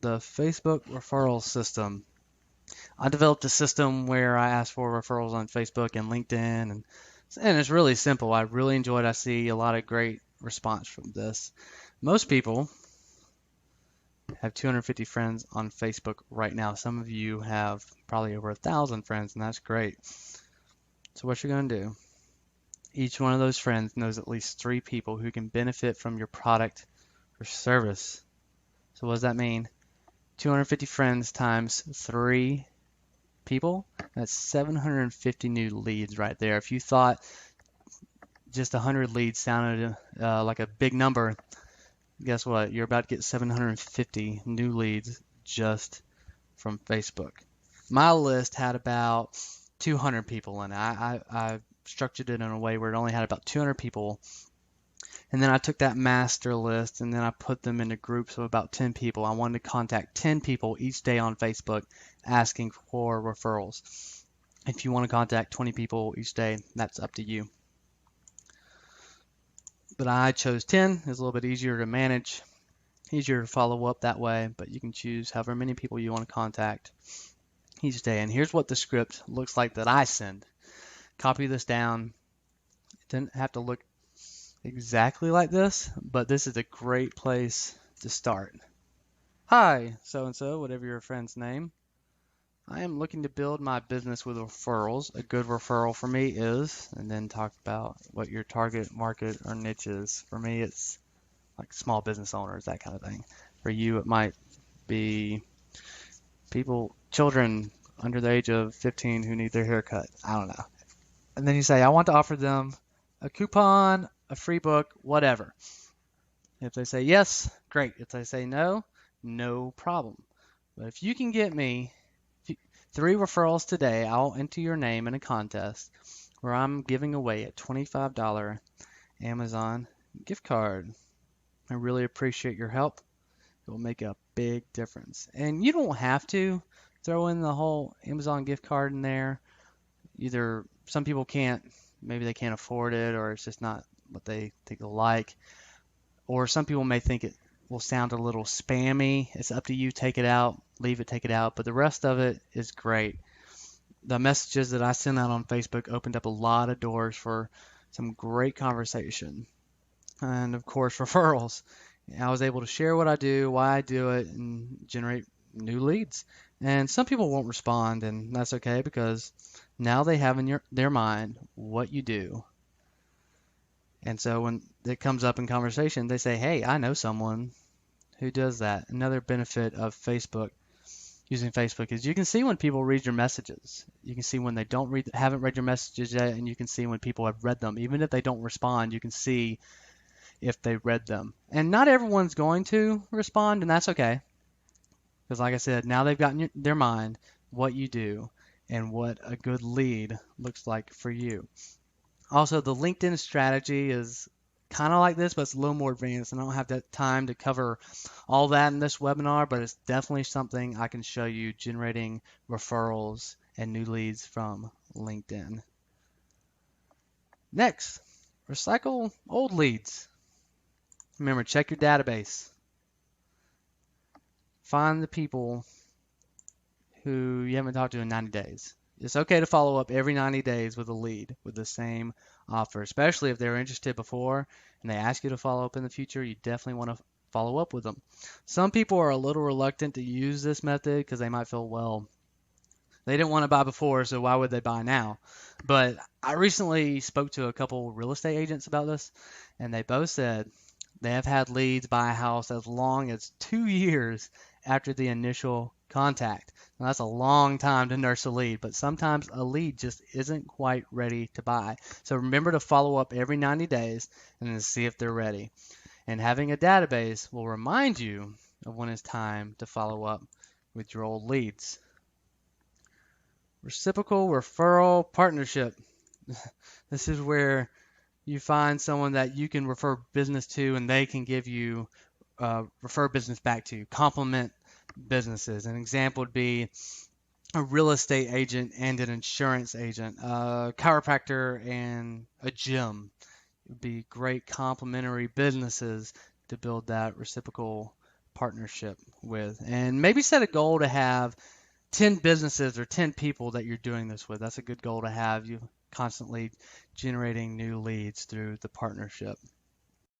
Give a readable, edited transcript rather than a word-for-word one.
the Facebook referral system. I developed a system where I ask for referrals on Facebook and LinkedIn, and it's really simple. I really enjoyed it. I see a lot of great response from this. Most people have 250 friends on Facebook right now. Some of you have probably over 1,000 friends, and that's great. So what you're going to do, each one of those friends knows at least 3 people who can benefit from your product or service. So what does that mean? 250 friends times 3 people, that's 750 new leads right there. If you thought just 100 leads sounded like a big number, guess what? You're about to get 750 new leads just from Facebook. My list had about 200 people in it. I structured it in a way where it only had about 200 people. And then I took that master list and then I put them into groups of about 10 people. I wanted to contact 10 people each day on Facebook asking for referrals. If you want to contact 20 people each day, that's up to you. But I chose 10. It's a little bit easier to manage, easier to follow up that way, but you can choose however many people you want to contact each day. And here's what the script looks like that I send. Copy this down. It didn't have to look exactly like this, but this is a great place to start. Hi, so-and-so, whatever your friend's name. I am looking to build my business with referrals. A good referral for me is, and then talk about what your target market or niche is. For me, it's like small business owners, that kind of thing. For you, it might be children under the age of 15 who need their hair cut. I don't know. And then you say, I want to offer them a coupon, a free book, whatever. If they say yes, great. If they say no, no problem. But if you can get me 3 referrals today, I'll enter your name in a contest where I'm giving away a $25 Amazon gift card. I really appreciate your help. It will make a big difference. And you don't have to throw in the whole Amazon gift card in there. Either some people can't, maybe they can't afford it, or it's just not what they think they'll like. Or some people may think it will sound a little spammy. It's up to you. Take it out, leave it, take it out. But the rest of it is great. The messages that I sent out on Facebook opened up a lot of doors for some great conversation. And of course, referrals. I was able to share what I do, why I do it, and generate new leads. And some people won't respond, and that's okay because now they have in their mind what you do. And so when it comes up in conversation, they say, hey, I know someone who does that. Another benefit of using Facebook is you can see when people read your messages. You can see when they haven't read your messages yet, and you can see when people have read them. Even if they don't respond, you can see if they read them. And not everyone's going to respond, and that's okay. Because like I said, now they've got in their mind what you do and what a good lead looks like for you. Also, the LinkedIn strategy is kind of like this, but it's a little more advanced, and I don't have that time to cover all that in this webinar, but it's definitely something I can show you, generating referrals and new leads from LinkedIn. Next, recycle old leads. Remember, check your database. Find the people who you haven't talked to in 90 days. It's okay to follow up every 90 days with a lead with the same offer, especially if they're interested before and they ask you to follow up in the future. You definitely want to follow up with them. Some people are a little reluctant to use this method because they might feel, well, they didn't want to buy before, so why would they buy now? But I recently spoke to a couple real estate agents about this, and they both said they have had leads buy a house as long as 2 years after the initial contact. Now, that's a long time to nurse a lead, but sometimes a lead just isn't quite ready to buy. So remember to follow up every 90 days and then see if they're ready. And having a database will remind you of when it's time to follow up with your old leads. Reciprocal referral partnership. This is where you find someone that you can refer business to and they can give you refer business back to you, complement businesses. An example would be a real estate agent and an insurance agent, a chiropractor and a gym. It would be great complementary businesses to build that reciprocal partnership with. And maybe set a goal to have 10 businesses or 10 people that you're doing this with. That's a good goal to have. You constantly generating new leads through the partnership.